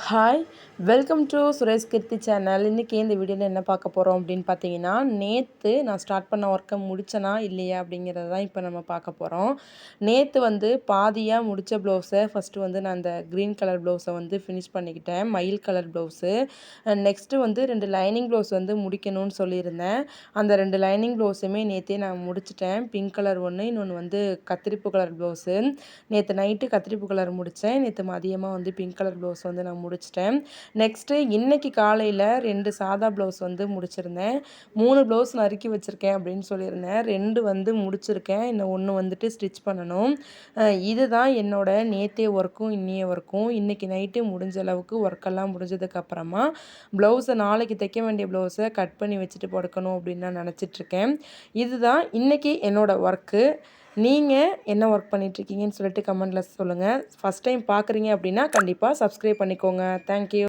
Hi welcome to Suresh Keerthi channel. இன்றைக்கி இந்த வீடியோவில் என்ன பார்க்க போகிறோம் அப்படின்னு பார்த்தீங்கன்னா, நேற்று நான் ஸ்டார்ட் பண்ண ஒர்க்கை முடித்தனா இல்லையா அப்படிங்கிறத தான் இப்போ நம்ம பார்க்க போகிறோம். நேற்று வந்து பாதியாக முடித்த ப்ளவுஸை ஃபஸ்ட்டு வந்து நான் அந்த க்ரீன் கலர் ப்ளவுஸை வந்து ஃபினிஷ் பண்ணிக்கிட்டேன். மயில் கலர் ப்ளவுஸு. நெக்ஸ்ட்டு வந்து 2 லைனிங் ப்ளவுஸ் வந்து முடிக்கணும்னு சொல்லியிருந்தேன். அந்த 2 லைனிங் ப்ளவுஸுமே நேற்றே நான் முடிச்சிட்டேன். பிங்க் கலர் ஒன்று, இன்னொன்று வந்து கத்திரிப்பு கலர் ப்ளவுஸு. நேற்று நைட்டு கத்திரிப்பு கலர் முடித்தேன். நேற்று மதியமாக வந்து பிங்க் கலர் ப்ளவுஸ் வந்து நான் முடிச்சிட்டேன். நெக்ஸ்ட்டு இன்னைக்கு காலையில் 2 சாதா ப்ளவுஸ் வந்து முடிச்சிருந்தேன். 3 ப்ளவுஸ் நறுக்கி வச்சுருக்கேன் அப்படின்னு சொல்லியிருந்தேன். 2 வந்து முடிச்சிருக்கேன். இன்னும் 1 வந்துட்டு ஸ்டிச் பண்ணணும். இதுதான் என்னோட நேற்றைய ஒர்க்கும் இன்னைய ஒர்க்கும். இன்றைக்கி நைட்டு முடிஞ்ச அளவுக்கு ஒர்க்கெல்லாம் முடிஞ்சதுக்கப்புறமா ப்ளவுஸை நாளைக்கு தைக்க வேண்டிய ப்ளவுஸை கட் பண்ணி வச்சுட்டு படுக்கணும் அப்படின்னு நான் நினச்சிட்ருக்கேன். இதுதான் இன்றைக்கி என்னோடய ஒர்க்கு. நீங்கள் என்ன ஒர்க் பண்ணிகிட்ருக்கீங்கன்னு சொல்லிட்டு கமெண்ட்டில் சொல்லுங்கள். ஃபஸ்ட் டைம் பார்க்குறீங்க அப்படின்னா கண்டிப்பாக சப்ஸ்கிரைப் பண்ணிக்கோங்க. தேங்க்யூ.